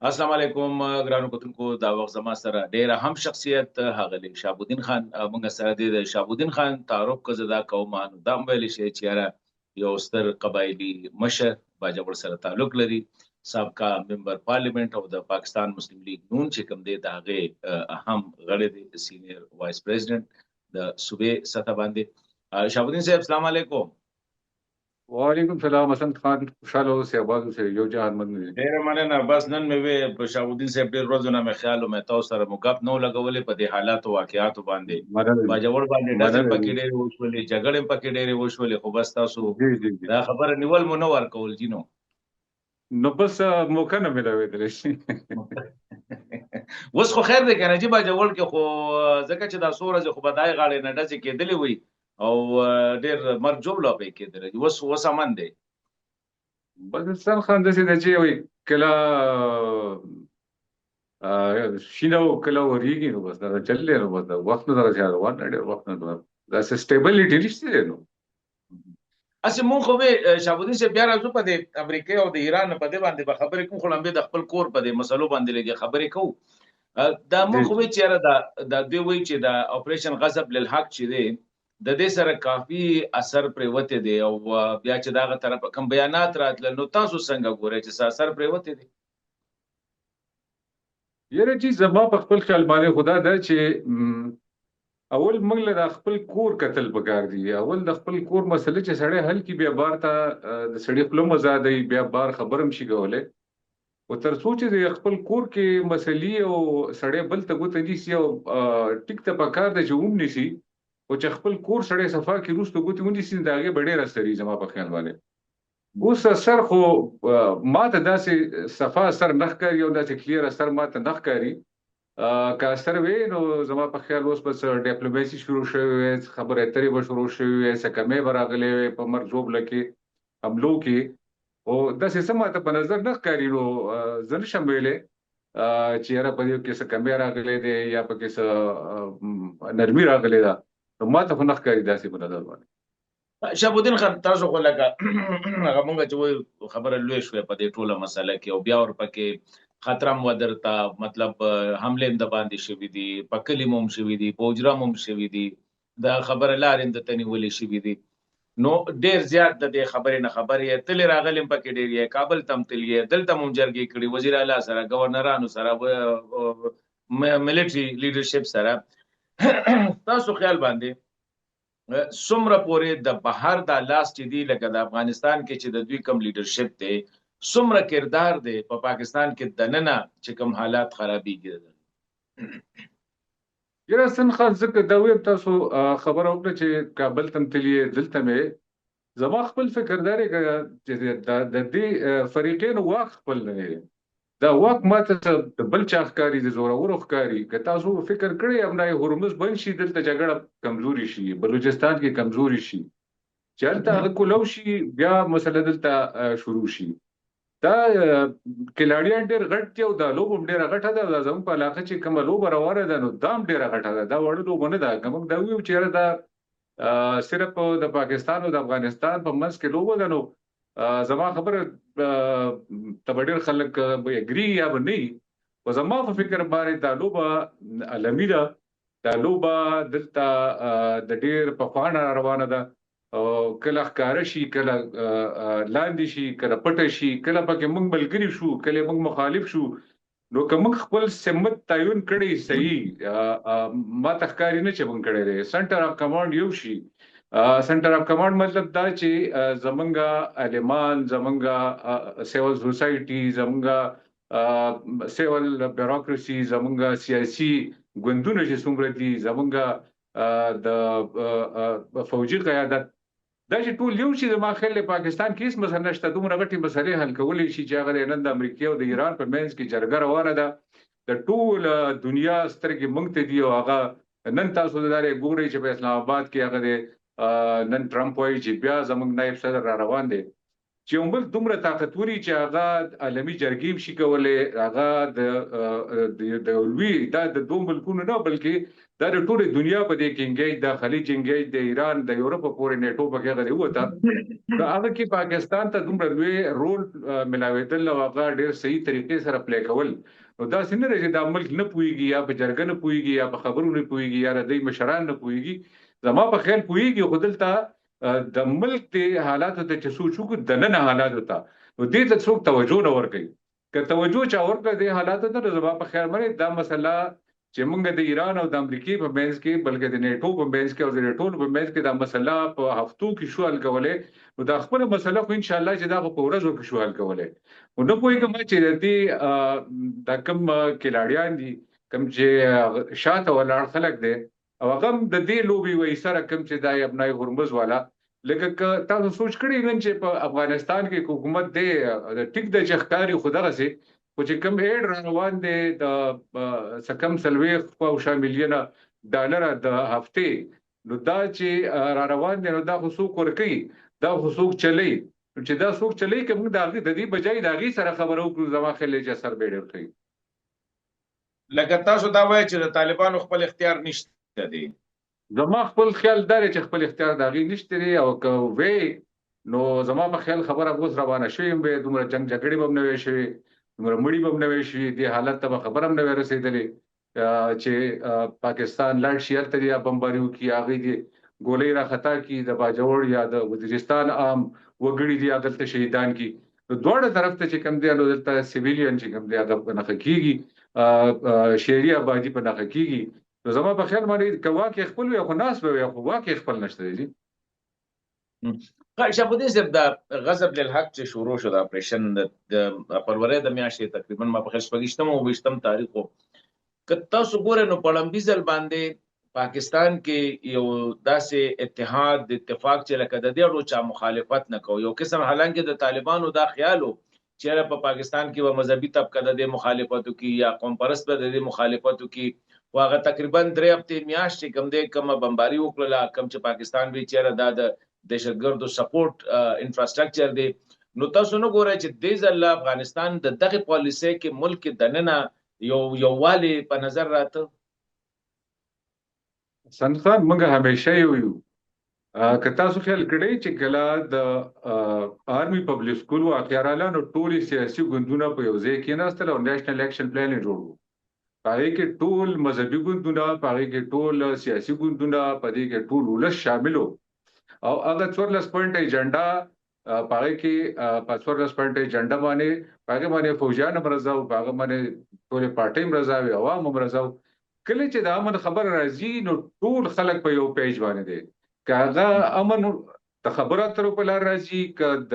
السلام علیکم ګرانو کتونکو دا وخت زما سره ډیر اهم شخصیت هغه شهابالدین خان موږ سره د شهابالدین خان تعارف کزه دا کوم نو دا ویل شي چې یاره یو ستر قبایلی مشر باجوړ سره تعلق لري سابقا ممبر پارلیمنت او د پاکستان مسلم لیگ نون چې کوم دی دا هغه اهم غړی دی سینیئر وایس پریزیډنت د صوبې سطح باندې شهابالدین صاحب السلام علیکم وعلیکم سلام حسن خان خوشاله اوسې آباد اوسې یو جهان من دي ډیره مننه بس نن مې وې په شاهبالدین صاحب ډیر ورځونه مې خیال او مې تاسو سره مګپ نو لګولې په دې حالات او واقعیاتو باندې مننه باجوړ باندې ډزې مننه پکې ډېرې وشولې جګړې پکې ډېرې وشولې خو بس تاسو جی جی جی دا خبره نیول مو نه ورکول جینو نو بس موقع نه ملاوېدلی شي اوس خو خیر دی کنه چې باجوړ کې خو ځکه چې دا سورج خو بدای غاړې نه ډزې کېدلې وي او ډېر مرګ جوړ لا پې کېدل اوس امن دی بس حسن خان داسې ده چې وایي کله شینه او کله ورېږي نو بس دا چل دی نو بس دا وخت نه دغسې روان دی ډېر وخت نه داسې سټیبلټي نشته دی نو اسه مونږ خو به شاهبالدین صاحب بیا راځو په د امریکا او د ایران په دې باندې به خبرې کوم خو لمبه د خپل کور په دې مسلو باندې لګي خبرې کوو دا مونږ خو به چیرې دا دوی وی چې دا اپریشن غضب للحق چې دی د دې سره کافی اثر پریوته دی او بیا چې داغه طرف کوم بیانات راتل نو تاسو څنګه ګورئ چې اثر پریوته دی یره چې زما په خپل خیال باندې خدا دا چې اول موږ له خپل کور کتل پکار دي اول د خپل کور مسله چې سړی حل کی بیا بار ته د سړی خپل مزادي بیا بار خبرم شي کوله او تر څو چې د خپل کور کې مسلې او سړی بل ته ګوت دي سی او ټیک ته پکار د جوم نشي او چې خپل کور سړی صفا کې روستو ګوت ونی سي داګه ډېر اثر زما په خیال باندې اوس اثر خو ماته داسې صفا اثر نخ کوي او داسې کلیر اثر ماته نخ کوي که اثر وي نو زما په خیال اوس بس ډیپلوماسي شروع شوې خبرې اترې به شروع شوې سکمې به راغلې په مرزوب لکه حملو کې او داسې څه ماته په نظر نه ښکاري نو زه نشم ویلی چې یاره په دې کې سکمې راغلې دی یا په کې څه نرمي راغلې ده نو ماته خو نه ښکاري داسې په نظر باندې شهابالدین خان تاسو خو لکه هغه مونږ چې خبره لوي شوې په دې ټوله مسله کې او بیا ورپکې خطر هم ودرتا مطلب حمله د باندې شوې دي پکلی موم شوې دي پوجرا موم شوې دي دا خبره لارې د تنی ولې شوې دي نو ډیر زیات د دې خبرې نه خبرې تل راغلم پکې ډیر یې کابل تم تل یې دلته موم جرګې کړي وزیر اعلی سره گورنرانو سره ملټری لیډرشپ سره تاسو خیال باندې سمره پورې د بهر د لاس چې دی لکه د افغانستان کې چې د دوی کم لیډرشپ دی سمره کردار دی په پاکستان کې دننه چې کوم حالات خرابېږي یره سن خان زکه دا ویم تاسو خبر اوکړه چې کابل تم تلی دلته مې زما خپل فکر داري چې د دې فریقین واک خپل نه دا واک ماته د بل چا ښکاری د زورورو ښکاری که تاسو فکر کړی امنای هرمز بن شي دلته جګړه کمزوري شي بلوچستان کې کمزوري شي چلته هغه کولو شي بیا مسله دلته شروع شي دا کلاړیان ډېر غټ دی او دا لوبم ډېره غټه ده زموږ په علاقه چې کومه لوبه روانه ده نو دا هم ډېره غټه ده دا وړه لوبه نه ده کوم دا ویو چې دا صرف د پاکستان او د افغانستان په منځ کې لوبه ده نو زما خبره ته ډېر خلک به اګری یا به نه او زما په فکر باندې دا لوبه عالمي ده دا لوبه دلته د ډېر په خوانه روانه ده او کله ښکار شي کله لاندې شي کله پټ شي کله پکې موږ ملګری شو کله موږ مخالف شو نو که موږ خپل سمت تعین کړی صحیح ما تخکاری نه چې موږ کړی دی سنټر اف کمانډ یو شي سنټر اف کمانډ مطلب دا چې زمونږه عالمان زمونږه سیول سوسایټي زمونږه سیول بیوروکراسي زمونږه سیاسي ګوندونه چې څومره دي زمونږه د فوجي قیادت دا چې ټول یو چې د ماخله پاکستان کې هیڅ مسله نشته دومره غټي مسلې حل کولې شي چې هغه نن د امریکا او د ایران په منځ کې جرګه روانه ده د ټول دنیا سترګې مونږ ته دی او هغه نن تاسو د لارې ګوري چې په اسلام آباد کې هغه نن ټرمپ وایي چې بیا زموږ نائب صدر را روان دی چې یو ملک دومره طاقتوري چې هغه عالمي جرګې شي کولای، هغه د لوی دا د دوه ملکونو نه بلکې دا د ټولې دنیا په دې کې انګیج، د خلیج انګیج، د ایران د یورپ پورې نیټو په کې غوړي وته، نو هغه کې پاکستان ته دومره لوی رول ملاوېدل او هغه ډېر صحیح طریقې سره پلی کول. نو دا څنګه لري چې دا ملک نه پويږي یا په جرګه نه پويږي یا په خبرو نه پويږي یا د مشران نه پويږي، زما په خیال پويږي خو دلته د ملک د حالاتو ته چې سوچ وکړو د نن حالاتو ته، نو دې ته څوک توجه نه ورکوي. که توجه چا ورکړه د حالاتو ته، زما په خیال باندې دا مسله چې موږ د ایران او د امریکای په منځ کې بلکې د نیټو په منځ کې او د ټولو په منځ کې دا مسله په هفتو کې شو حل کولای، نو دا خپل مسله خو ان شاء الله چې دا په ورځو کې شو حل کولای. نو پوهیږم چې د دا کم کلاړیان دي کم چې شاته ولاړ خلک دي او هغه د دې لوبي وې سره کم چې د ابنای هرمز والا، لکه تاسو سوچ کړئ نن چې په افغانستان کې حکومت دی ټیک د چخکاری خدغه سي خو چې کم ایډ روان دي د سکم سلويخ او شاملیونه ډالر د هفته، نو دا چې روان دي نو دا خصوص ورکي، دا خصوص چلی چې دا څوک چلی کوم د دې بجای د غي سره خبرو کړو زما خلې چې اثر به ډېر کوي. لکه تاسو دا وایي چې د طالبانو خپل اختیار نشته دی، زما خپل خیال دار چې خپل اختیار د غي نشته دی، او که وې نو زما په خیال خبره اوس روانه شوی به دومره جنگ جګړې به نه وي شوی، دومره مړی به نه وي شوی، د حالت ته خبره هم نه رسیدلې چې پاکستان لاړ شي تل یا بمباریو کی هغه دی ګولې را خطا کی د باجوړ یا د وزیرستان عام وګړي دی عدالت شهیدان کی، نو دوړه طرف ته چې کم دی نو دلته سیویلین چې کم دی هغه نه حقيقي شهري آبادی په نه حقيقي. نو زما په خیال باندې کوا کې خپل وي خو ناس به خو واکه خپل نشته دي. شهاب الدین صاحب د غضب للحق چې شروع شو د اپریشن د پرورې د میاشتې تقریبا ما په خیال شپږشتم او 20م تاریخ که تاسو ګورئ نو په لمبیزل باندې پاکستان کې یو داسې اتحاد اتفاق چې لکه د دې چا مخالفت نه کوي، یو قسم حالانکه د طالبانو دا خیالو چې په پاکستان کې و مذهبي طبقه د مخالفتو کې یا قوم پرست به د مخالفتو کې واغه تقریبا 3 هفته میاشتې کم دی کم بمباری وکړه کم چې پاکستان به چیرې د دهشتګردو سپورټ انفراستراکچر دی. نو تاسو نو ګورئ چې د ځل افغانستان د دغه پالیسي کې ملک دننه یو والی په نظر راته. سنخان موږ همیشه یو که تاسو خیال کړئ چې کله د آرمي پبلک سکول واقعرالانو ټولي سیاسي ګوندونه په یو ځای کې ناستل او نېشنل اکشن پلان یې جوړو، پاره کې ټول مذهبي ګوندونه، پاره کې ټول سیاسي ګوندونه، پدې کې ټول ولس شاملو او هغه 14 پوینټ ایجنډا پاره کې 14 پوینټ ایجنډا باندې پاره باندې فوجان مرزاو، پاره باندې ټول پارټي مرزاوي، عوام مرزاو. کله چې د امن خبر راځي نو ټول خلک په یو پیج باندې دي، کاغه امن د خبرات تر په لار راځي، ک د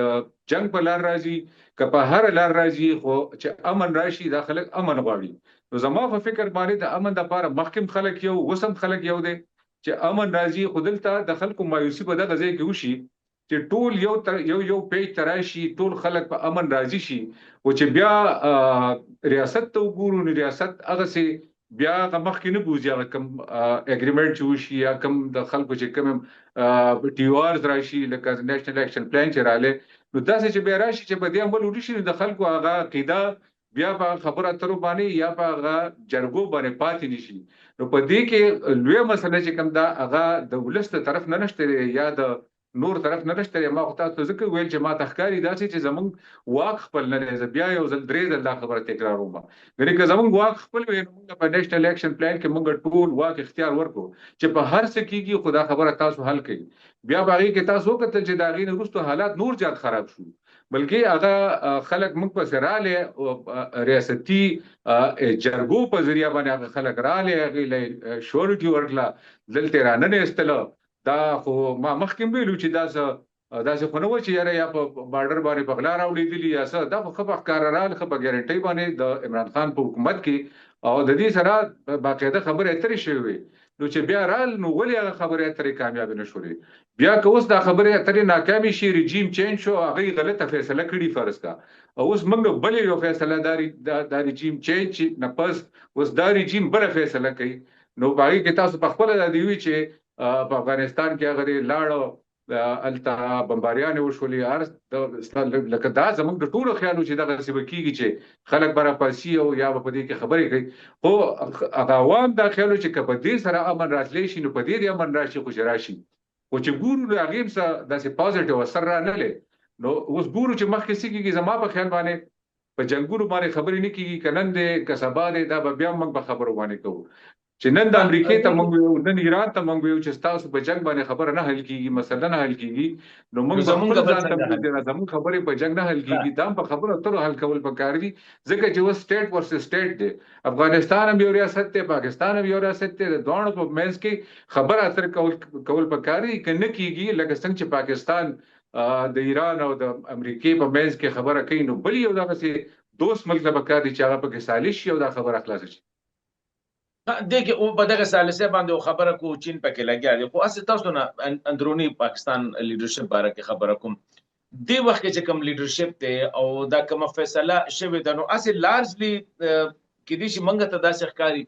جنگ په لار راځي، ک په هر لار راځي، خو چې امن راشي د خلک امن غواړي. نو زما په فکر باندې د امن لپاره مخکم خلک یو وسم خلک یو دي چې امن راځي، خودلته د خلکو مایوسی په دغه ځای کې وشي چې ټول یو پیج تراشي، ټول خلک په امن راځي شي، او چې بیا ریاست ته وګورو نو ریاست هغه سي بیا مخکې نه بوزي هغه کوم اګریمنت چې وشي یا کوم د خلکو چې کوم ټي او ارز راشي لکه نېشنل اکشن پلان چې رااله، نو داسې چې بیا راشي چې په دې عمل وشي د خلکو هغه قاعده بیا په خبره اترو باندې یا په هغه جرګو باندې پاتې نشي. نو په دې کې لوی مسله چې کوم دا هغه د ولست طرف نه نشته یا د نور طرف نه نشته. ما خو تاسو ځکه ویل چې ما تخکاری داسې چې زمونږ واک خپل نه لري، بیا یو ځل درې ځل دا خبره تکراروم. غوړي که زمونږ واک خپل وي نو په نېشنل اکشن پلان کې موږ ټول واک اختیار ورکو چې په هر څه کېږي خدا خبره تاسو حل کړئ. بیا باغی کې تاسو کتل چې دا غین وروسته حالات نور زیات خراب شو، بلکې هغه خلک موږ په سراله ریاستي جرګو په ذریعہ باندې هغه خلک رااله غیله شورټي ورکړه دلته رانه استله. دا خو ما مخکې ویلو چې دا څه خو نه و چې یاره یا په بارډر باندې په غلا راوړېدلي یا څه، دا خو په ښکاره رال خو په ګارنټۍ باندې د عمران خان په حکومت کې او د دې سره باقاعده خبرې اترې شوې وي. نو چې بیا رال نو ولې هغه خبرې اترې کامیاب نه شولې، بیا که اوس دا خبرې اترې ناکامې شي، رژیم چینج شو، هغه غلطه فیصله کړي فرض کا، او اوس موږ بلې یو فیصله دا رژیم چینج نه پس اوس دا رژیم بل فیصله کوي، نو باقي کې تاسو په خپل د دی وی چې په افغانستان کې هغه لاړو الته بمباریان وشولې ارس لکه دا زمونږ د ټولو خیالو چې دغه څه کیږي چې خلک برا پاسي او یا په دې کې خبرې کوي خو هغه عوام دا خیالو چې کله دې سره امن راتلی شي نو په دې امن راشي خو راشي او چې ګورو هغه هم څه داسې پازیټیو اثر را نه لې نو اوس ګورو چې مخکې څه کیږي زما په خیال باندې په جنگونو باندې خبرې نه کیږي کنن دې کسبا دې دا بیا موږ به خبرو باندې کوو چې نن د امریکای ته موږ یو نن ایران ته موږ یو چې تاسو په جنگ باندې خبره نه حل کیږي مسله نه حل کیږي نو موږ زموږ ځان ته زموږ خبرې په جنگ نه حل کیږي دا په خبره تر حل کول پکار دي ځکه چې و سټیټ ورسس سټیټ دی افغانستان هم یو ریاست دی پاکستان هم یو ریاست دی د دوه په منځ کې خبره اتر کول پکار دي کنه کیږي لکه څنګه چې پاکستان د ایران او د امریکای په منځ کې خبره کوي نو بل یو دغه سي دوست ملک د پکار دي چې هغه په کې سالش یو دا خبره خلاص شي دغه او په دغه سالسه باندې خبره کو چین پکې لګیا دی خو اساس تاسو نه اندرونی پاکستان لیډرشپ باره کې خبره کوم دی وخت چې کوم لیډرشپ ته او دا کوم فیصله شوه د نو اصل لارجلی کې دي چې منګه ته داسې ښکاری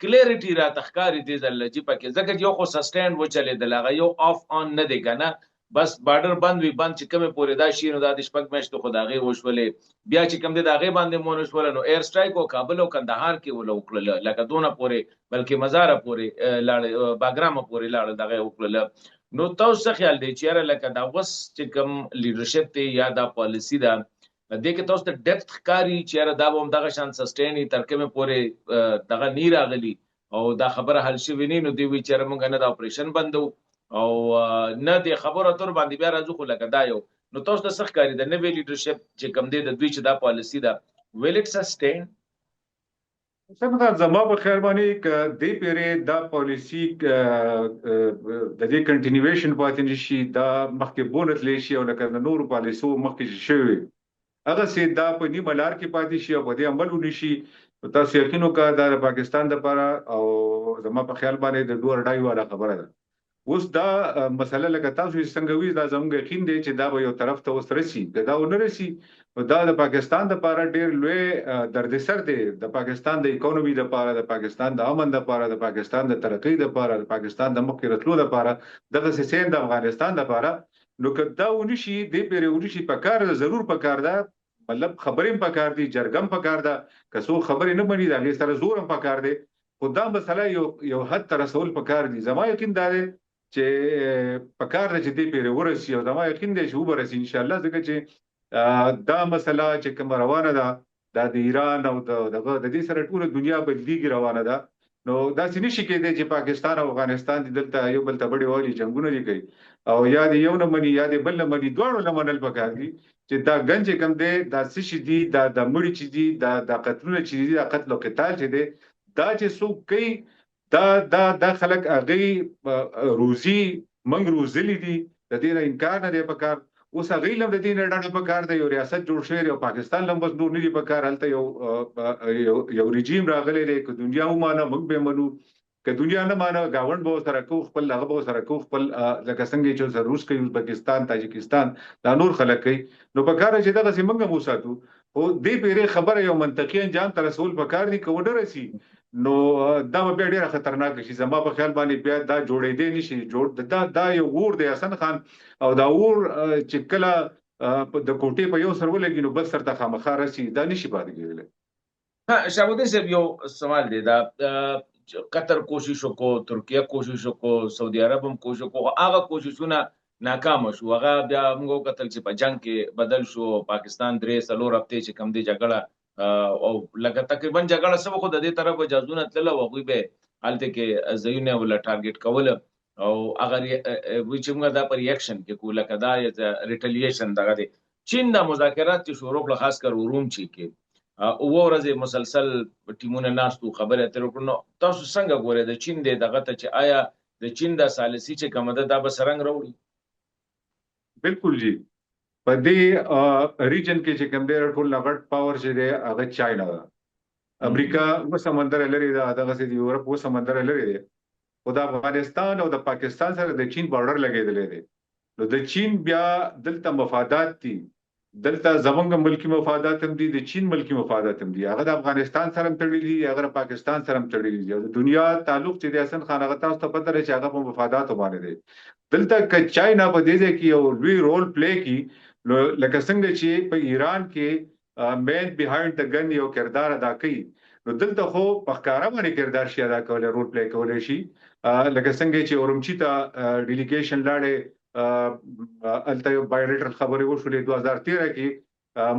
کلیریټی را تخکاری دي زل چې پکې ځکه یو خو سسټینډ و چلے د لاغه یو اف اون نه دی کنه بس بارډر بند وی بند چې کومه پورې دا شي نو د شپږ میاشتو خدای وشولې بیا چې کوم د هغه باندې مونږ ول نو ایر سټرایک او کابل او کندهار کې ول وکړل لکه دونه پورې بلکې مزار پورې لاړ باګرام پورې لاړ دغه وکړل نو تاسو خیال دی چې لکه دا وس چې کوم لیډرشپ ته یا دا پالیسی دا د کې تاسو ته ډیپث ښکاری چې دا هم دغه شان سسټینی ترکمه پورې دغه نیر اغلی او دا خبره حل شي ویني نو دی وی چې موږ نه د اپریشن بندو او نه د خبره تر باندې بیا راځو خو لکه دا یو نو تاسو د سخت کاری د نوې لیډرشپ چې کم دی د دوی چې دا پالیسی دا ویل اټ سسټین څنګه زما په خیال باندې ک دې پیره دا پالیسی د دې کنټینیویشن پاتې نشي دا مخکې بونت لشي او لکه د نورو پالیسو مخکې شوی هغه سي دا په نیمه لار کې پاتې شي او په دې عمل ونشي تاسو یقین وکړه د پاکستان لپاره او زما په خیال باندې د دوه ډای والا خبره ده اوس دا مسله لکه تاسو څنګه وی دا زموږ یقین دی چې دا به یو طرف ته وسرسي دا ونرسي دا د پاکستان لپاره ډیر لوی دردسر دی د پاکستان د اکونومي لپاره د پاکستان د امن لپاره د پاکستان د ترقۍ لپاره د پاکستان د مخکې راتلو لپاره دغه سیستم د افغانستان لپاره نو که دا ونشي د پیره ونشي په کار ضرور په کار ده مطلب خبرې په کار دي جرګم په کار ده کسو خبرې نه مني دا غي سره زور په کار دي خدا مسله یو حد تر رسول په کار دي زما یقین دا دی چې په کار د دې پیره ورسي او زما یقین دی چې وبرسي ان شاء الله ځکه چې دا مسله چې کوم روانه ده د ایران او دغه د دې سره ټول دنیا بدلیږي روانه ده نو دا څه نشي کېدای چې پاکستان او افغانستان دلته یو بل ته بډې والی جنگونه دي کوي او یا د یو نه مني یا د بل نه مني دوه نه منل پکار دي چې دا گنج کم دی دا څه شي دي دا د مړي چې دي دا قتلونه چې دي دا قتل او قتال چې دي دا چې څوک کوي دا خلک هغه روزي منګ روزلي دي د دې نه انکار نه دی پکار اوس هغه لم د دې نه ډاډه پکار دی یو ریاست جوړ شوی او پاکستان لم بس نور نه دی پکار هلته یو رژیم راغلی دی که دنیا ومانه موږ به منو که دنیا نه مانه گاوند به سره کو خپل هغه به سره کو خپل لکه څنګه چې روس کوي ازبکستان تاجکستان دا نور خلک کوي نو پکار چې دغه سیمنګ مو ساتو او دې پیره خبره یو منطقي انجام تر رسول پکار دی کو ډرسي نو دا به ډیره خطرناک شي زما په خیال باندې بیا دا جوړې دی نشي جوړ دا یو ور دی حسن خان او دا ور چې کله د کوټې په یو سر ولګي نو بس سره خامخا راسي دا نشي پاتې کېدل ها شاهبودین صاحب یو سوال دی دا قطر کوشش وکړو ترکیه کوشش وکړو سعودي عرب هم کوشش وکړو هغه کوششونه ناکام شو هغه بیا موږ کتل چې په جنگ کې بدل شو پاکستان درې سلور هفته چې کم دی جګړه او لکه تقریبا جګړه سم خو د دې طرف اجازهونه تلله وغوي به الته کې زيونه ولا ټارګټ کول او اگر وی چې موږ دا پر ریاکشن کې کوله کدا ریټیلیشن دغه دي چین د مذاکرات چې شروع کړ خاص کر روم چی کې او ورځې مسلسل ټیمونه ناستو خبره تر کړنو تاسو څنګه ګورئ د چین دغه ته چې آیا د چین د سالسي چې کومه ده به سرنګ وروړي بالکل جی په دې ریجن کې چې کوم ډېر ټول لغړ پاور چې دی هغه چاینا ده امریکا و سمندر لري دا دغه سي یورپ و سمندر لري دی او د افغانستان او د پاکستان سره د چین بارډر لګیدلې دی نو د چین بیا دلته مفادات دي دلته زمونږ ملکی مفادات هم دي، د چین ملکی مفادات هم دي، هغه د افغانستان سره هم تړلي دي، هغه د پاکستان سره هم تړلي دي، او د دنیا تعلق چې د حسن خان هغه تاسو ته پته لري چې هغه په مفاداتو باندې دی. دلته که چاینا په دې ځای کې یو لوی رول پلی کی، نو لکه څنګه چې په ایران کې مین بیهایند د ګن یو کردار ادا کوي، نو دلته خو په ښکارا باندې کردار شي ادا کولای، رول پلی کولای شي. لکه څنګه چې اورمچی ته ډیلیګیشن لاړې، الته یو بایلیټرل خبرې وشولې 2013 کې،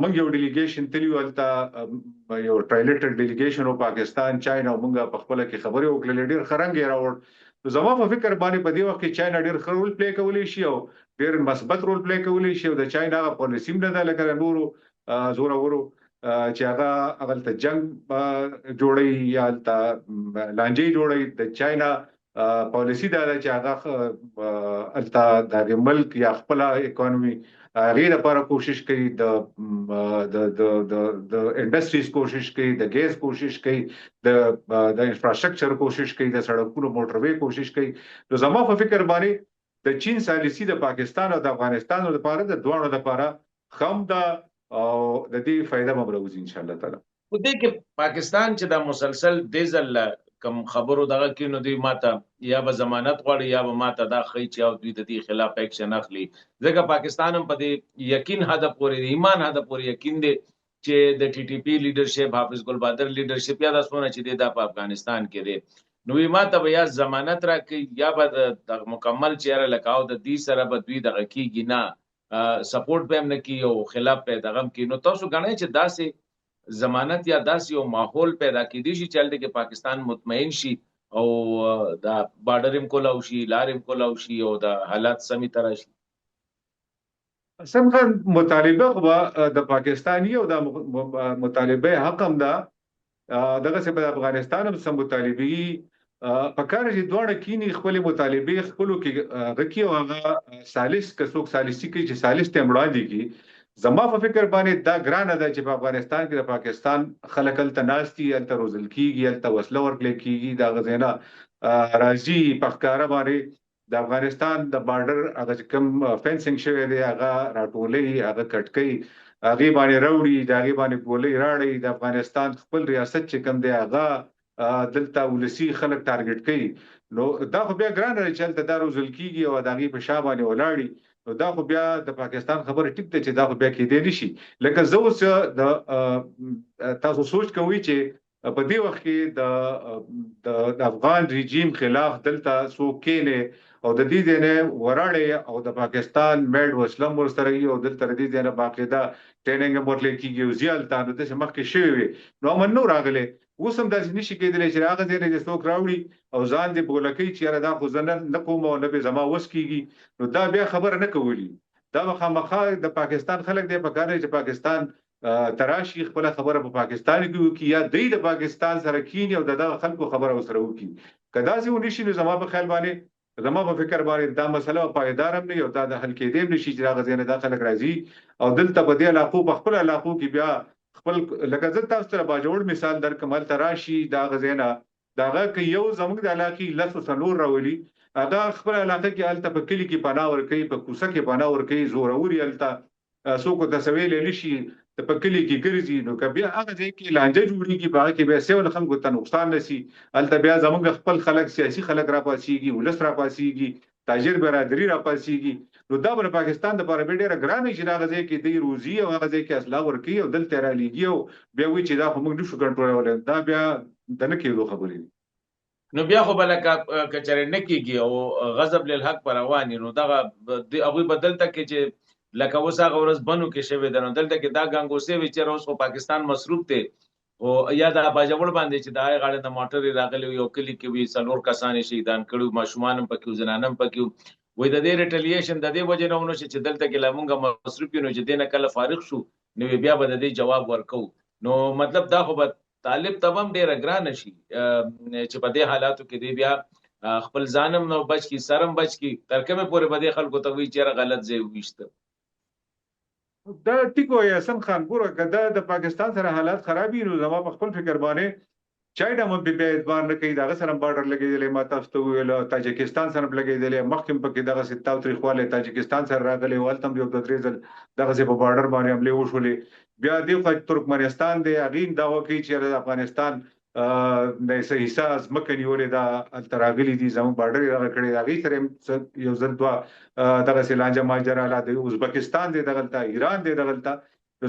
موږ یو ډیلیګیشن تلیو الته، یو ټرایلیټرل ډیلیګیشن او پاکستان چاینا موږ په خپل کې خبرې وکړلې، ډېر خرنګ راوړ. نو زما په فکر باندې په دې وخت کې چاینا ډېر ښه رول پلی کولی شي او ډېر مثبت رول پلی کولی شي، او د چاینا هغه پالیسي هم نه ده لکه نورو زورورو چې هغه هلته جنګ جوړوي یا هلته لانجې جوړوي. د چاینا پالیسی دا ده چې هغه هلته د ملک یا خپل اکانومي هغې لپاره کوشش کوي، د انډسټریز کوشش کوي، د ګیس کوشش کوي، د انفراستراکچر کوشش کوي، د سړکونو موټروي کوشش کوي. نو زما په فکر باندې د چین سالیسي د پاکستان او د افغانستان لپاره د دوانو لپاره خام ده او د دې فائدہ به راوځي ان شاء الله تعالی. خو دې کې پاکستان چې دا مسلسل دیزل کم خبرو دغه کې نو دوی ماته یا به ضمانت غواړي یا به ماته دا خی چې او دوی د دې خلاف اکشن اخلي، ځکه پاکستان هم په دې یقین حد پورې ایمان حد پورې یقین دی چې د ټي ټي پی لیډرشپ، حافظ ګل بادر لیډرشپ یا د سونه چې د افغانستان کې دی، نو ماته به یا ضمانت راکړي یا به د مکمل چیرې لکاو د دې سره به دوی دغه کېږي نه سپورټ به هم نه کوي او خلاف به دغه کوي. نو تاسو غواړئ چې داسې ضمانت یا داسې یو ماحول پیدا کېدی شي چې کې پاکستان مطمئن شي او دا بارډر هم کولاو شي، لار هم کولاو شي او د حالات سمي طرح شي. څنګه مطالبه خو د پاکستاني او د مطالبه حق هم ده، دغه څه په افغانستان هم سم مطالبي په کار چې دوه کینی خپل مطالبه خپلو کې غکی او هغه سالس کڅوک سالسي کې چې سالس ته مړاندې کی. زما په فکر باندې دا ګرانه ده چې په افغانستان کې د پاکستان خلک هلته ناستي، هلته روزل کیږي، هلته وسله ورکړل کیږي، دا غزینا راځي په ښکارا باندې د افغانستان د بارډر هغه کوم فینسینګ شوی دی هغه راټولې، هغه کټکۍ هغه باندې راوړي، دا هغه باندې ګولې راړي، د افغانستان خپل ریاست چې کوم دی هغه دلته ولسی خلک ټارګټ کوي. نو دا خو بیا ګرانه چې هلته دا روزل کیږي او دا غي په شابه ولاړي، نو دا خو بیا د پاکستان خبره ټیک ده چې دا خو بیا کېدې نشي. لکه زه اوس تاسو سوچ کوئ چې په دې وخت کې د افغان رژیم خلاف دلته څوک کېنه او د دې نه وراړي او د پاکستان میډ وسلم ورسره او دلته د دې نه باقاعده ټریننګ ورلې کیږي او زیال تاسو د مخکې شوی نو منو راغله. اوس هم داسې نشي کېدلی چې هغه ځای نه څوک راوړي او ځان دې بولکۍ چې دا خو زنه نه کوم او نه به زما وس کیږي، نو دا بیا خبره نه کولی. دا مخامخه د پاکستان خلک دی په کار چې پاکستان تراشي خپل خبره په پاکستان کې وکي یا د پاکستان سره کینی او د خلکو خبره وسره وکي. کدا چې ونشي نو زما په خیال باندې زما په فکر باندې دا مسله پایدار هم نه یو دا د حل کېدیم نشي چې هغه ځای نه د خلک راځي او دلته په دې علاقو په خپل علاقو کې بیا خپل لکه زه تاسو ته باجوړ مثال درکمل تراشي دا غزینا داغه کې یو زموږ د علاقې لاسو سنور راولي، هغه خپل علاقې کې الته په کلی کې پناه ور کوي، په کوڅه کې پناه ور کوي، زوروري الته څوک د سویل لشي ته په کلی کې ګرځي. نو که بیا هغه ځای کې لانجه جوړیږي په هغه کې به سیول خلکو ته نقصان نشي، الته بیا زموږ خپل خلک سیاسي خلک را پاسيږي، ولس را پاسيږي، تاجر برادری را پاسيږي. نو دا بر پاکستان د لپاره ډیره ګرانه چې دا غځي کې دی روزي او غځي کې اسلحه ورکی او دلته را لګي او بیا وی چې دا خو موږ نشو کنټرول، دا بیا د نه کېدو خبرې. نو بیا خو بلکه کچره نه کیږي او غضب للحق پر روان، نو دا هغه بدلته کې چې لکه وسه غورز بنو کې شوی د نو دلته کې دا ګنګوسه وی چې اوس خو پاکستان مصروف دی او یا دا باجوړ باندې چې دا غاړه د موټر راغلی یو کلی کې وی سلور کسان شهیدان کړو، ماشومان پکې زنانم پکې وې د دې ریټیلیشن د دې وجه نه ونه چې دلته کې لمونګه مصروف نو چې دینه کله فارغ شو نو بیا به د دې جواب ورکو. نو مطلب دا خو به طالب تمام ډیره ګران شي چې په دې حالاتو کې دی بیا خپل ځانم نو بچ کی سرم بچ کی ترکمه پورې بده خلکو ته وی چې غلط ځای وښته. دا ټیکو یا حسن خان ګوره کدا د پاکستان سره حالات خرابې نو زما په خپل فکر باندې چاینا هم په بیا اعتبار نه کوي دغه سره بارډر لګېدلې ما تاسو ته ویل تاجکستان سره لګېدلې مخکې پکې دغه ستاو تاریخواله تاجکستان سره راغلي ولتم یو د درې ځل دغه په بارډر باندې حمله وشولې بیا دی خو ترکمنستان دی اغین دا وکي چې افغانستان د حصہ ځمکه نیولې دا تراغلي دي زموږ بارډر راغ کړي هغه سره یو ځل دوا دغه سلانجه ماجرا لا د ازبکستان دی دغلطه ایران دی دغلطه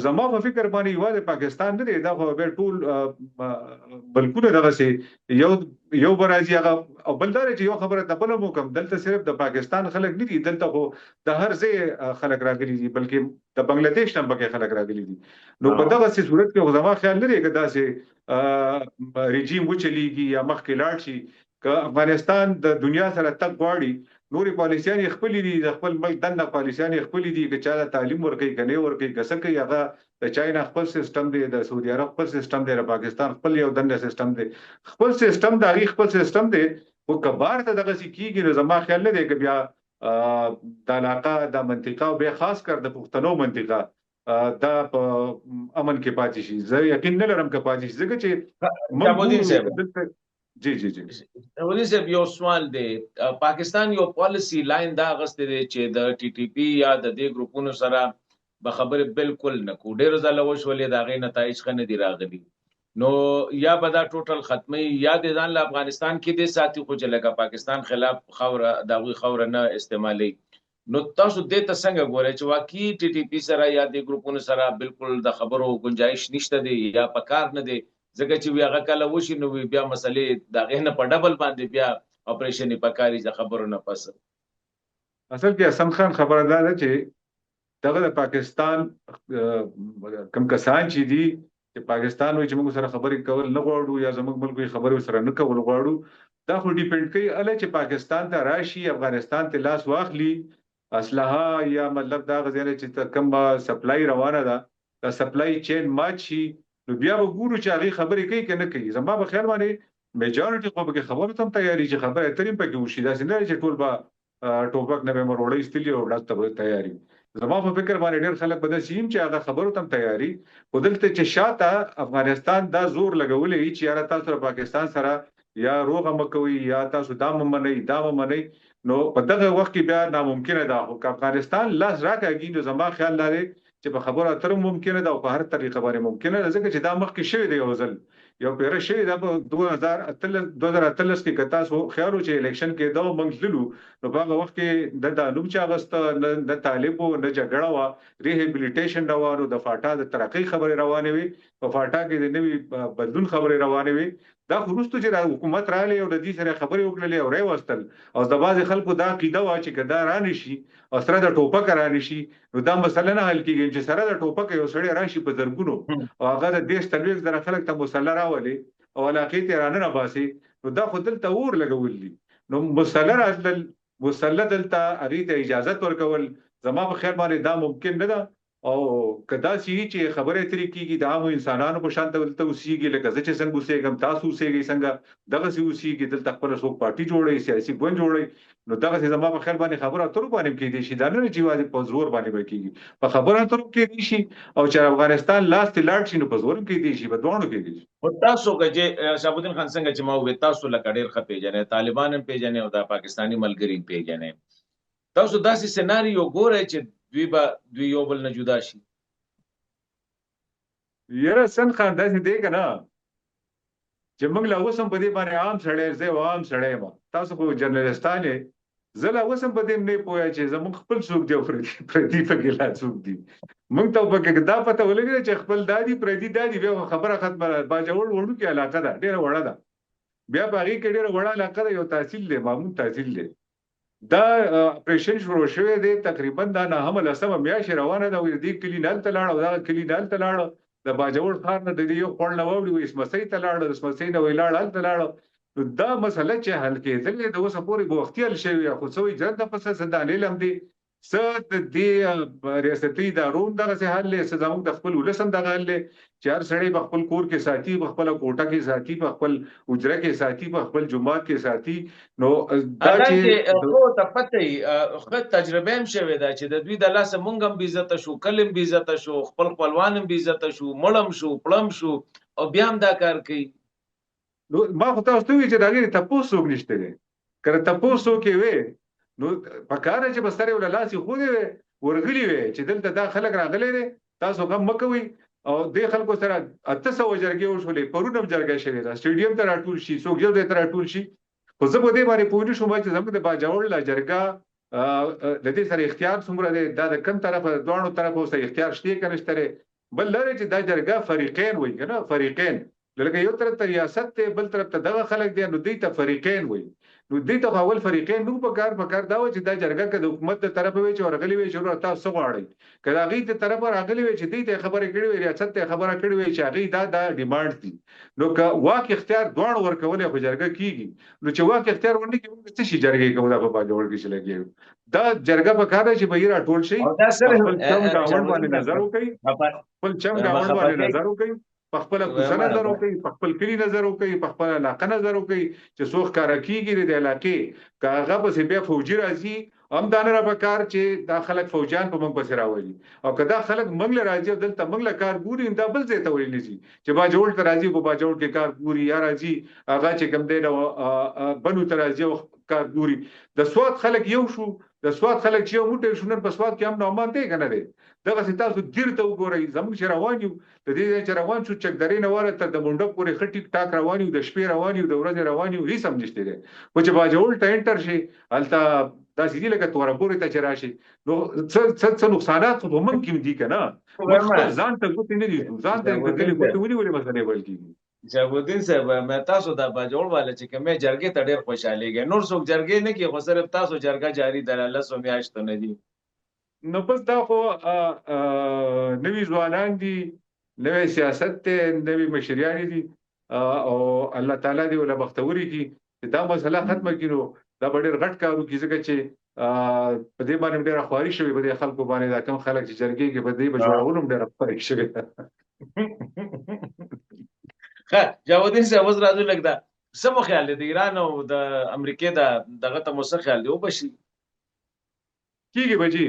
زما په فکر باندې یو د پاکستان نه دی دا خو به ټول بلکونه دغه سي یو برازي هغه او بلدار چې یو خبره ته بل مو کوم دلته صرف د پاکستان خلک نه دي دلته خو د هر ځای خلک راغلي دي بلکې د بنگلاديش هم پکې خلک راغلي دي نو په دغه صورت کې زما خیال لري چې دا سي رژیم وچلیږي یا مخکې لاړ شي که افغانستان د دنیا سره تک غواړي نوري پالیسيان خپل دي د خپل ملک دنه پالیسيان خپل دي چې چا تعلیم ورکړي کني ورکړي کسکه هغه د چاینا خپل سیستم دی د سعودي عرب خپل سیستم دی د پاکستان خپل یو دنه سیستم دی خپل سیستم د هغه خپل سیستم دی او کبار ته دغه کیږي نو زما خیال نه دی چې بیا د علاقه د منطقه او به خاص کر د پښتنو منطقه دا په امن کې پاتې شي زه یقین نه لرم چې پاتې شي ځکه چې شهابالدین جی ولې صاحب یو سوال دی پاکستان یو پالیسی لاین دا غسته دی چې د ټي ټي پی یا د دې ګروپونو سره به خبره بالکل نه کو ډیر ځله وشولې دا غي نتایج خنه دی راغلي نو یا به دا ټوټل ختمي یا د ځان له افغانستان کې د ساتي خو چې لکه پاکستان خلاف خوره داوی خوره نه استعمالي نو تاسو دې ته څنګه ګورئ چې واقعي ټي ټي پی سره یا د ګروپونو سره بالکل د خبرو گنجائش نشته دی یا پکار نه دی ځکه چې وی هغه کله وشي نو بیا مسلې دا غنه په ډبل باندې بیا اپریشن پکاري ځ خبرو نه پس اصل کې حسن خان خبره ده چې دغه د پاکستان کم کسان چې دي چې پاکستان وي چې موږ سره خبرې کول نه غواړو یا زموږ ملک خبرې سره نه کول غواړو دا خو ډیپند کوي اله چې پاکستان ته راشي افغانستان ته لاس واخلي اسلحه یا مطلب دا غزنه چې کم سپلای روانه ده دا سپلای چین ماچي نو بیا وګورو چې هغه خبرې کوي کنه کوي زما په خیال باندې میجورټي خو به خبره تم تیاری چې خبره اترې په کې وشي دا څنګه چې ټول با ټوپک نه به مروړې استلی او ډاکټر تیاری زما په فکر باندې ډېر خلک بده شیم چې هغه خبرو تم تیاری ودلته چې شاته افغانستان دا زور لګولې چې یاره تاسو پاکستان سره یا روغه مکوي یا تاسو دا منئ نو په دغه وخت کې بیا ناممکن ده خو افغانستان لاس راکاږي نو زما خیال لري چې په خبره اترم ممکنه ده او په هر طریقه باندې ممکنه ده ځکه چې دا مخکې شوی دی یو ځل یو پیره شوی ده په 2013 کې کتا سو خیالو چې الیکشن کې دا موږ لولو نو په هغه وخت کې د نوم چا غست د طالبو نه جګړه وا ریهابلیټیشن روانو د فاټا د ترقی خبره روانه وي په فاټا کې د نوي بدلون خبره روانه وي دا خروستو چې حکومت رااله او د دې سره خبرې وکړلې او راي واستل او د بعض خلکو دا قیده وا چې کدا رانه شي او سره د ټوپک رانه شي نو دا مسله نه حل کیږي چې سره د ټوپک یو سړی راشي په زرګونو او هغه د دیش تلويز در خلک ته مسله راولي او علاقې ته رانه باسي نو دا خو دلته اور لګولې نو مسله دلته اړې ته اجازه ورکول زما په خیر باندې دا ممکن نه ده او کدا چې خبره ترې کیږي د عام انسانانو په شان دلته اوسېږي لکه چې څنګه اوسېږم تاسو اوسېږي څنګه دغه سي اوسېږي دلته خپل څوک پارټي جوړي سیاسي ګوند جوړي نو دغه زما په خیر باندې خبره اترو باندې کې دي شي دا نه چې واځي په زور باندې وکړي په خبره اترو کې دي شي او چې افغانستان لاس ته لاړ شي نو په زور کې دي شي په دوانو کې دي او تاسو چې شهابالدین خان څنګه چې ما وې تاسو لکه ډېر خپې جنې طالبان هم پیژنې او د پاکستانی ملګری پیژنې تاسو داسې سيناريو ګورئ چې دوی یو بل نه جدا شي یره سن خان داسې دی کنه چې موږ لا وسم په دې باندې عام سړی ما تاسو خو جرنالستان زله وسم په دې نه پوهه چې زموږ خپل څوک دی پردي په لا څوک دی موږ ته په دا پته ولګي چې خپل دادی پردي دادی به خبره ختمه باجوړ وړو کې علاقه ده ډیره وړه ده بیا باغی کې ډیره وړه علاقه ده یو تحصیل دی معمول تحصیل دی دا اپریشن شروع شوی دی تقریبا دا نه هم لسمه میاشت روانه ده وې دې کلی نال تلاړ او دا کلی نال تلاړ د باجوړ خار نه د یو خپل نو وړي اسمسي تلاړ د اسمسي نو ویلاړ تلاړ دا مسله چې حل کېدل د اوسه پورې بوختیل شوی خو څوې ځنده پس سدانې لم دي صد دی ریاستي دارون دغه سه حل له زموږ د خپل ولسم دغه حل چار سړی په خپل کور کې ساتي په خپل کوټه کې ساتي په خپل اجره کې ساتي په خپل جماعت کې ساتي نو دا چې خو ته پته خو تجربه هم شوه دا چې د دوی د لاس مونږ هم بي عزت شو کلم بي عزت شو خپل خپلوان هم بي عزت شو مړم شو پړم شو او بیا هم دا کار کوي نو ما خو تاسو ته وی چې دا غیر تاسو څوک نشته دي کله تاسو کې وي نو پکاره چې بستر ولا لاسي خو دی ورغلی وي چې دلته دا خلک راغلي دي تاسو غم مکوي او د خلکو سره 800 جرګې وشولې پرونم جرګه شوې ده سټیډیم ته راټول شي څوک یو ته راټول شي خو زه په دې باندې پوه نشم چې زموږ د باجوړ لا جرګه د دې سره اختیار څومره دی دا د کوم طرفه دوه طرفه سره اختیار شته کنه شته بل لري چې دا جرګه فریقین وي کنه فریقین لکه یو طرف ته ریاست ته بل طرف ته دغه خلک دي نو دوی ته فریقین وي نو دوی ته اول فریقین نو په کار دا و چې دا جرګه کې د حکومت ته طرف وي چې ورغلي وي چې تاسو غواړئ کله هغه ته طرف راغلي وي چې دوی ته خبره کړې وي ریاست ته خبره کړې وي چې هغه دا ډیماند دي نو که واک اختیار دوه ورکول په جرګه کیږي نو چې واک اختیار ونی کې څه شي جرګه کوي دا په باجوړ کې لګي دا جرګه په کار چې به را ټول شي دا سره چم گاوند باندې نظر وکړي خپل چم گاوند باندې نظر وکړي په خپل کوڅه نظر وکړي په خپل کلی نظر وکړي په خپل علاقه نظر وکړي چې څوک کار کیږي د علاقې کاغه په بیا فوجي راځي هم دانه را پکار چې دا خلک فوجان په موږ بس راوړي او کدا خلک منګل راځي دلته منګل کار ګوري دا بل ځای ته ویل شي چې با جوړ ته راځي په با جوړ کې کار ګوري یا راځي هغه چې کم دی نو بنو ته راځي کار ګوري د سواد خلک یو شو د سواد خلک چې یو موټی شونن په سواد کې هم نو مان دی کنه دی دغه تاسو ډیر ته وګورئ زموږ چې روان یو د دې چې روان شو چک درې نه وره تر د منډک پورې خټیک ټاک روان یو د شپې روان یو د ورځې روان یو هیڅ هم نشته دی خو چې باجوړ ته انټر شي هلته دا سړي لکه تور پورې ته چې راشي نو څه نقصانات خو ممکن دي کنه ځان ته ګوتې نه دي ځان ته ګوتې ولې مسلې بل کیږي شهابالدین صاحب مې تاسو د باجوړ والے چې کومه جرګې ته ډېر خوشاله نور څوک جرګې نه کې خو صرف تاسو جرګه جاری دلاله سو میاشت نه دي نو بس دا خو نوی ځوانان دي نوی سیاست ته نوی مشریان دي او الله تعالی دې ولا بختوري کی دا مسله ختمه کینو دا ډېر غټ کارو کی ځکه چې په دې باندې ډېر خواري شوی په دې خلکو باندې دا کوم خلک چې جرګې کې په دې بجوړولم ډېر خواري شوی ښه جوادین صاحب اوس راځو لږ دا څه مو خیال دی د ایران او د امریکې دغه ته مو څه خیال دی وبشي کیږي بجی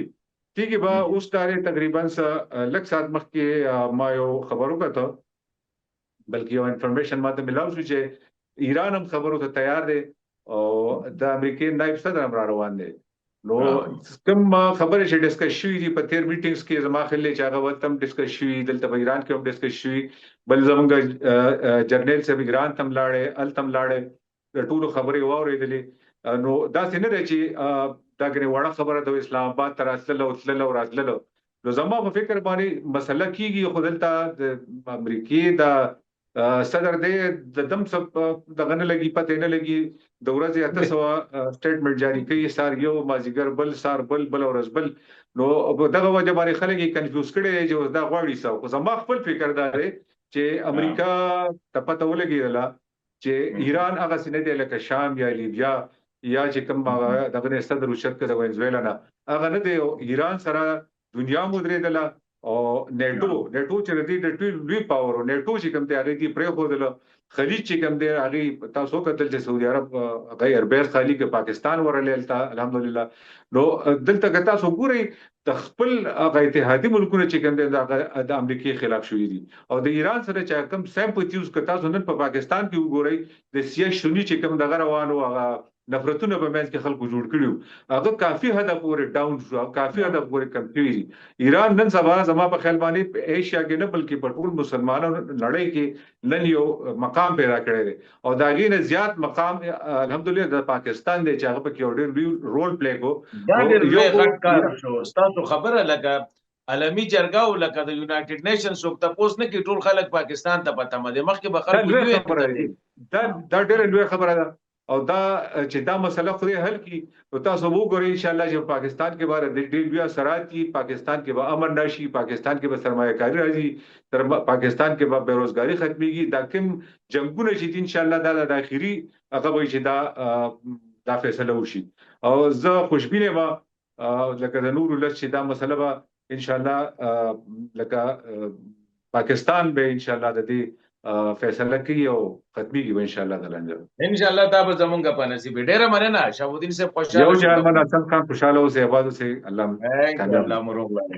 کیږي به اوس تاریخ تقریبا لږ ساعت مخکې ما یو خبرو کته بلکې یو انفارمیشن ماته ملاو شو چې ایران هم خبرو ته تیار دی او د امریکای نائب صدر هم را روان دی نو کوم خبرې چې ډیسکس شوې دي په تیر میټینګز کې زما خلې چې هغه وخت هم ډیسکس شوې دلته په ایران کې هم ډیسکس شوې بل زمونږ جرنیل صاحب ایران تم لاړې التم لاړې د ټولو خبرې واورېدلې نو دا څنګه دی چې دا غره وړه خبره د اسلام آباد تر اصله او راتللو نو زما په فکر باندې مسله کیږي خو دلته د امریکای د صدر دې د دم سب د غنه لګي پته نه لګي د ورځې 800 سټیټمنټ جاری کوي سار یو مازیګر بل سار بل ورځ بل نو دغه وجه باندې خلک کنفیوز کړي چې دا غواړي څو خو زما خپل فکر دا دی چې امریکا ته پته ولګیدله چې ایران هغه سینې دی لکه شام یا لیبیا یا چې کوم دغه صدر شرک د وینزویلا نه هغه نه دی ایران سره دنیا مودریدله او نیټو چې د ټول لوی پاور او نیټو چې کوم دی هغه دی پرې خو دل خلیج چې کوم دی هغه تاسو کتل چې سعودي عرب غیر بیس خلیج کې پاکستان ورلېل تا الحمدلله نو دلته که تاسو ګورئ د خپل هغه اتحادي ملکونو چې کوم دی د امریکای خلاف شوې دي او د ایران سره چې کوم سمپتیوز که تاسو نن په پاکستان کې وګورئ د سیاسي شونی چې کوم دغه روانو هغه نفرتونه په منځ کې خلکو جوړ کړیو هغه کافي حد پورې ډاون شو کافي حد پورې کم کیږي ایران نن سبا زما په خیال باندې په ایشیا کې نه بلکې په ټول مسلمانانو لړۍ کې نن یو مقام پیدا کړی دی او دا غینه زیات مقام الحمدلله د پاکستان دی چې هغه په کې ډېر رول پلی کو دا ډېر غټ کار شو تاسو خبره لګا عالمي جرګه او لکه د یونایټډ نیشنز څوک تاسو نه کې ټول خلک پاکستان ته پته مده مخکې به خلک دا ډېر لوی خبره ده او دا چې دا مسله خو حل کی او تاسو وګورئ ان شاء الله چې پاکستان کې بار د ډېر بیا اثرات دي پاکستان کې به امن راشي پاکستان کې به سرمایه کاری راځي تر پاکستان کې به بیروزګاری ختميږي دا کوم جنگونه چې ان شاء الله دا د اخیری هغه به چې دا فیصله وشي او زه خوشبینه ما لکه د نور ولر چې دا مسله به ان شاء الله لکه پاکستان به ان شاء الله د دې فیصله کوي او ختميږي ان شاء الله تعالی ان شاء الله دا به زمونږ په نصیب ډیره مننه شهابالدین صاحب خوشاله یو جان من اصل خان خوشاله اوسه آباد اوسه الله الله مروه